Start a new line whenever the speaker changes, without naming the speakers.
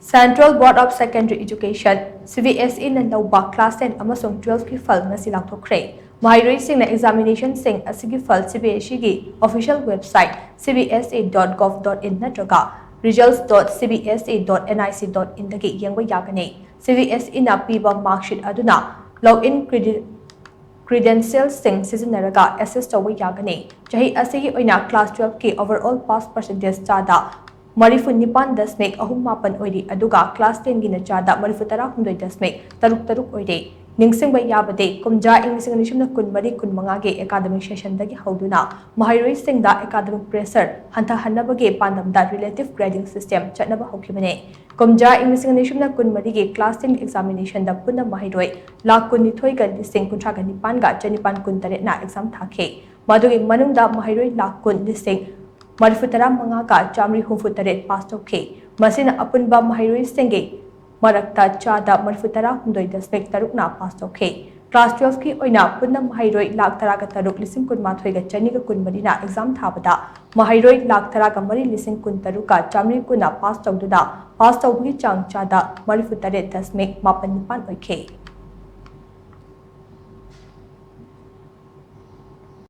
Central Board of Secondary Education (CBSE) na lawba Class 10 amasung 12 ki fal ngasi langthokre. Mahiroisingna examination-sing asigi fal CBSE gi official website cbse.gov.in natraga results.cbse.nic.in dagi yengba yagani. CBSE na piba marksheet aduna login credentials-sing sizinaraga access tawba yagani. Jahi asigi oina Class 12 ki overall pass percentage chada Marifunipan dasmek ahumapan oiri aduga Class 10 gina chada marifutara hundoi dasmek taruk oiri. Ningsing bay yabade kumja English na kun mari kun mangage academic session dagi hauduna Mahiroi singda academic pressure hanta hanabage pandamda relative grading system chatnaba hokibane. Kumja English na kun mari ge Class 10 examination da punna Mahiroi lakh kun nithoi ga lising kuntra ga nipan ga janipan kun tare na exam thake. Madugi manungda Mahiroi lakh kun lising Marifutara Mangaga Chamri Humfutaret passed okay. Masina Apunba Mahiroi Senge Marakta Chada Marifutara Hundoi Dasmek Tarukna passed okay. Class 12 ki oina Punna Mahiroi Lak Taraga Taruk Lisim Kun Mathoiga Chaniga Kun Marina exam thabada Mahiroi Lak Taraga Mari Lisim Kun Taruka Chamri Kuna passed out Duda passed out Chang Chada Marifutaret Dasmek Mapan Nipan okay.